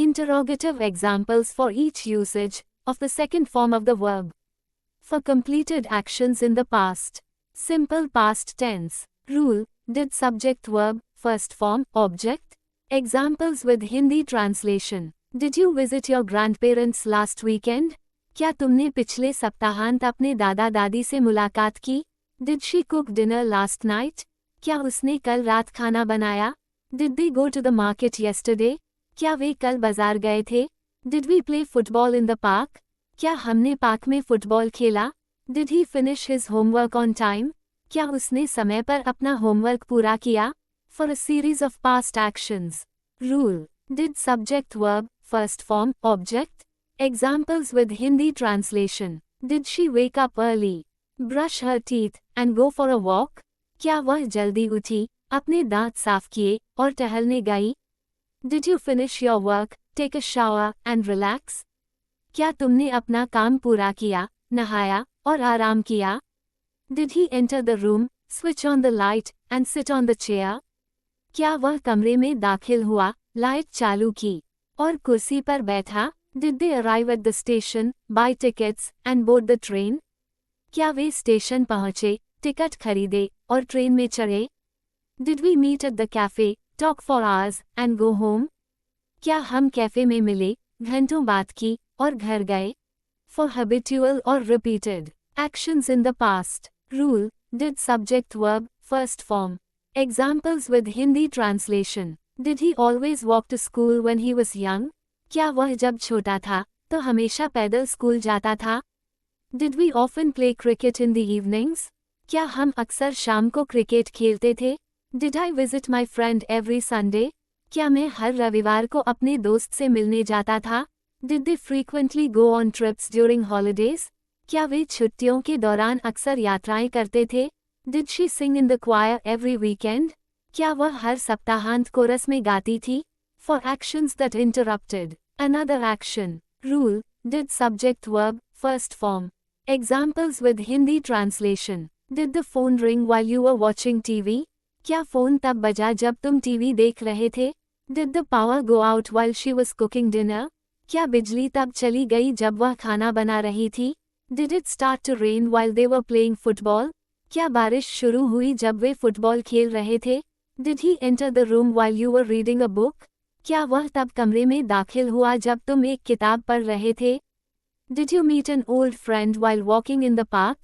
Interrogative examples for each usage of the second form of the verb. For completed actions in the past. Simple past tense. Rule, did subject verb, first form, object. Examples with Hindi translation. Did you visit your grandparents last weekend? क्या तुमने पिछले सप्ताहांत अपने दादा दादी से मुलाकात की? Did she cook dinner last night? क्या उसने कल रात खाना बनाया? Did they go to the market yesterday? क्या वे कल बाजार गए थे? Did we play football in the park? क्या हमने पार्क में फुटबॉल खेला? Did he finish his homework on time? क्या उसने समय पर अपना होमवर्क पूरा किया? For a series of past actions. Rule. Did subject verb, first form, object. Examples with Hindi translation. Did she wake up early, brush her teeth, and go for a walk? क्या वह जल्दी उठी, अपने दांत साफ किए, और टहलने गई? Did you finish your work, take a shower, and relax? क्या तुमने अपना काम पूरा किया, नहाया, और आराम किया? Did he enter the room, switch on the light, and sit on the chair? क्या वह कमरे में दाखिल हुआ, लाइट चालू की, और कुर्सी पर बैठा? Did they arrive at the station, buy tickets, and board the train? क्या वे स्टेशन पहुँचे, टिकट खरीदे, और ट्रेन में चढ़े? Did we meet at the cafe, talk for hours, and go home? क्या हम कैफे में मिले, घंटों बात की, और घर गए? For habitual or repeated actions in the past. Rule, did subject verb, first form. Examples with Hindi translation. Did he always walk to school when he was young? क्या वह जब छोटा था, तो हमेशा पैदल स्कूल जाता था? Did we often play cricket in the evenings? क्या हम अक्सर शाम को क्रिकेट खेलते थे? Did I visit my friend every Sunday? क्या मैं हर रविवार को अपने दोस्त से मिलने जाता था? Did they frequently go on trips during holidays? क्या वे छुट्टियों के दौरान अक्सर यात्राएं करते थे? Did she sing in the choir every weekend? क्या वह हर सप्ताहांत कोरस में गाती थी? For actions that interrupted another action. Rule, did subject verb, first form. Examples with Hindi translation. Did the phone ring while you were watching TV? क्या phone तब बजा जब तुम टीवी देख रहे थे? Did the power go out while she was cooking dinner? क्या बिजली तब चली गई जब वह खाना बना रही थी? Did it start to rain while they were playing football? क्या बारिश शुरू हुई जब वे फुटबॉल खेल रहे थे? Did he enter the room while you were reading a book? क्या वह तब कमरे में दाखिल हुआ जब तुम एक किताब पढ़ रहे थे? Did you meet an old friend while walking in the park?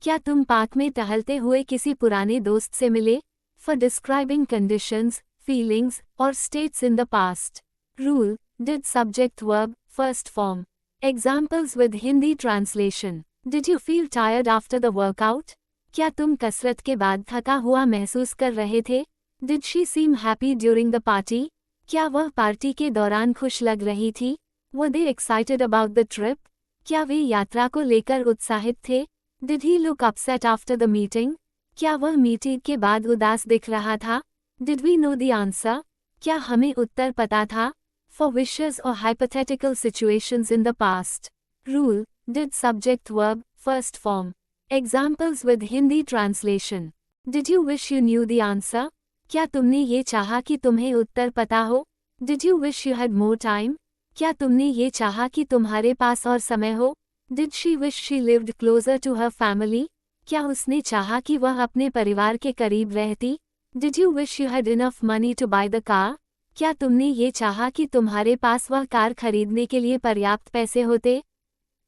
क्या तुम पार्क में टहलते हुए किसी पुराने दोस्त से मिले? For describing conditions, feelings, or states in the past. Rule, did subject verb, first form. Examples with Hindi translation. Did you feel tired after the workout? क्या तुम कसरत के बाद थका हुआ महसूस कर रहे थे? Did she seem happy during the party? क्या वह पार्टी के दौरान खुश लग रही थी? Were they excited about the trip? क्या वे यात्रा को लेकर उत्साहित थे? Did he look upset after the meeting? क्या वह मीटिंग के बाद उदास दिख रहा था? Did we know the answer? क्या हमें उत्तर पता था? For wishes or hypothetical situations in the past. Rule, did subject verb, first form. Examples with Hindi translation. Did you wish you knew the answer? क्या तुमने ये चाहा कि तुम्हें उत्तर पता हो? Did you wish you had more time? क्या तुमने ये चाहा कि तुम्हारे पास और समय हो? Did she wish she lived closer to her family? क्या उसने चाहा कि वह अपने परिवार के करीब रहती? Did you wish you had enough money to buy the car? क्या तुमने ये चाहा कि तुम्हारे पास वह कार खरीदने के लिए पर्याप्त पैसे होते?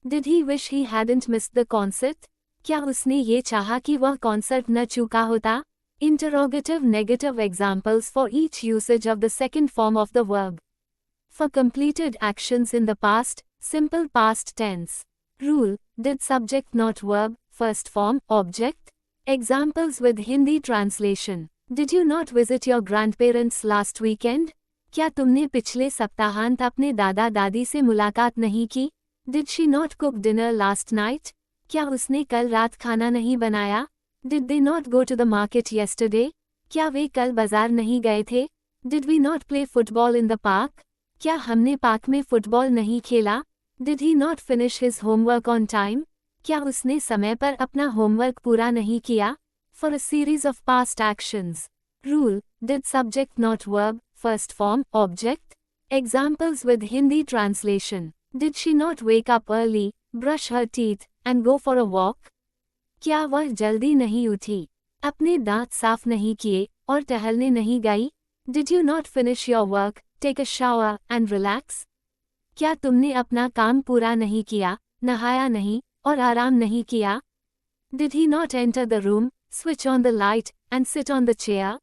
Did he wish he hadn't missed the concert? क्या उसने ये चाहा कि वह कॉन्सर्ट न चूका होता? Interrogative negative examples for each usage of the second form of the verb. For completed actions in the past, simple past tense. Rule, did subject not verb, first form, object. Examples with Hindi translation. Did you not visit your grandparents last weekend? क्या तुमने पिछले सप्ताहांत अपने दादा दादी से मुलाकात नहीं की? Did she not cook dinner last night? क्या उसने कल रात खाना नहीं बनाया? Did they not go to the market yesterday? क्या वे कल बाजार नहीं गए थे? Did we not play football in the park? क्या हमने पार्क में फुटबॉल नहीं खेला? Did he not finish his homework on time? क्या उसने समय पर अपना होमवर्क पूरा नहीं किया? For a series of past actions. Rule, did subject not verb, first form, object. Examples with Hindi translation. Did she not wake up early, brush her teeth, and go for a walk? क्या वह जल्दी नहीं उठी, अपने दांत साफ नहीं किए और टहलने नहीं गई? Did you not finish your work, take a shower, and relax? क्या तुमने अपना काम पूरा नहीं किया, नहाया नहीं और आराम नहीं किया? Did he not enter the room, switch on the light, and sit on the chair?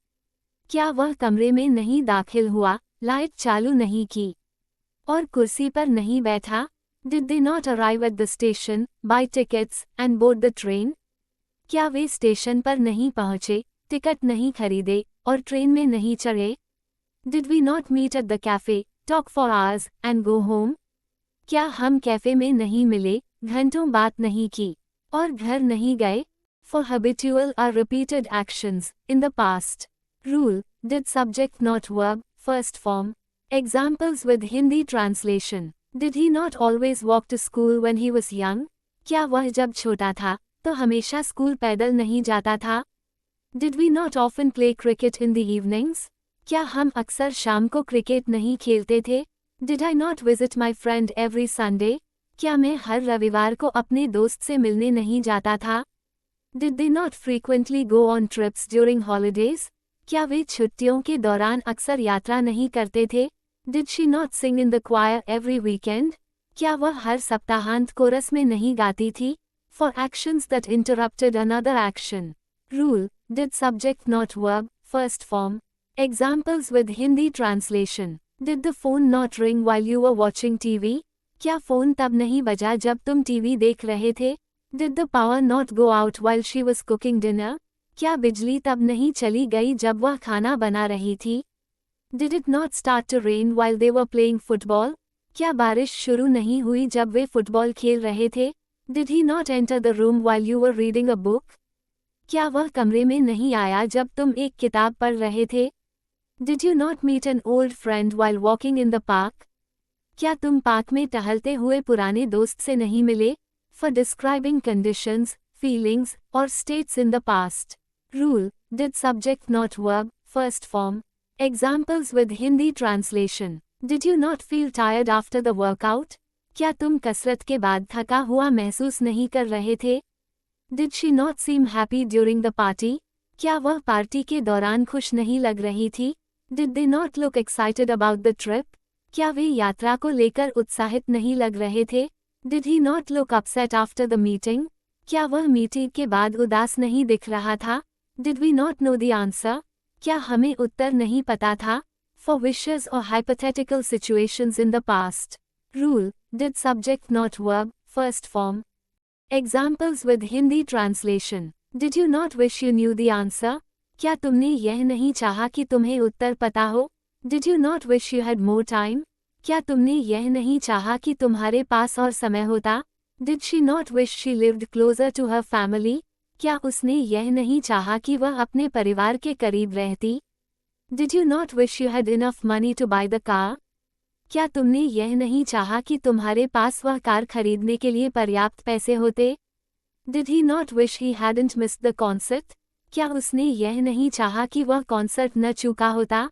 क्या वह कमरे में नहीं दाखिल हुआ, लाइट चालू नहीं की और कुर्सी पर नहीं बैठा? Did they not arrive at the station, buy tickets, and board the train? क्या वे स्टेशन पर नहीं पहुँचे, टिकट नहीं खरीदे और ट्रेन में नहीं चढ़े? Did we not meet at the cafe, talk for hours, and go home? क्या हम कैफे में नहीं मिले, घंटों बात नहीं की और घर नहीं गए? For habitual or repeated actions, in the past. Rule, did subject not verb, first form. Examples with Hindi translation. Did he not always walk to school when he was young? क्या वह जब छोटा था, तो हमेशा स्कूल पैदल नहीं जाता था? Did we not often play cricket in the evenings? क्या हम अक्सर शाम को क्रिकेट नहीं खेलते थे? Did I not visit my friend every Sunday? क्या मैं हर रविवार को अपने दोस्त से मिलने नहीं जाता था? Did they not frequently go on trips during holidays? क्या वे छुट्टियों के दौरान अक्सर यात्रा नहीं करते थे? Did she not sing in the choir every weekend? क्या वह हर सप्ताहांत कोरस में नहीं गाती थी? For actions that interrupted another action. Rule, did subject not verb, first form. Examples with Hindi translation. Did the phone not ring while you were watching TV? क्या phone तब नहीं बजा जब तुम टीवी देख रहे थे? Did the power not go out while she was cooking dinner? क्या बिजली तब नहीं चली गई जब वह खाना बना रही थी? Did it not start to rain while they were playing football? क्या बारिश शुरू नहीं हुई जब वे फुटबॉल खेल रहे थे? Did he not enter the room while you were reading a book? क्या वह कमरे में नहीं आया जब तुम एक किताब पढ़ रहे थे? Did you not meet an old friend while walking in the park? क्या तुम पार्क में टहलते हुए पुराने दोस्त से नहीं मिले? For describing conditions, feelings, or states in the past. Rule, did subject not verb, first form. Examples with Hindi translation. Did you not feel tired after the workout? क्या तुम कसरत के बाद थका हुआ महसूस नहीं कर रहे थे? Did she not seem happy during the party? क्या वह पार्टी के दौरान खुश नहीं लग रही थी? Did they not look excited about the trip? क्या वे यात्रा को लेकर उत्साहित नहीं लग रहे थे? Did he not look upset after the meeting? क्या वह मीटिंग के बाद उदास नहीं दिख रहा था? Did we not know the answer? क्या हमें उत्तर नहीं पता था? For wishes or hypothetical situations in the past. Rule, did subject not verb, first form. Examples with Hindi translation. Did you not wish you knew the answer? क्या तुमने यह नहीं चाहा कि तुम्हें उत्तर पता हो? Did you not wish you had more time? क्या तुमने यह नहीं चाहा कि तुम्हारे पास और समय होता? Did she not wish she lived closer to her family? क्या उसने यह नहीं चाहा कि वह अपने परिवार के करीब रहती? Did you not wish you had enough money to buy the car? क्या तुमने यह नहीं चाहा कि तुम्हारे पास वह कार खरीदने के लिए पर्याप्त पैसे होते? Did he not wish he hadn't missed the concert? क्या उसने यह नहीं चाहा कि वह कॉन्सर्ट न चूका होता?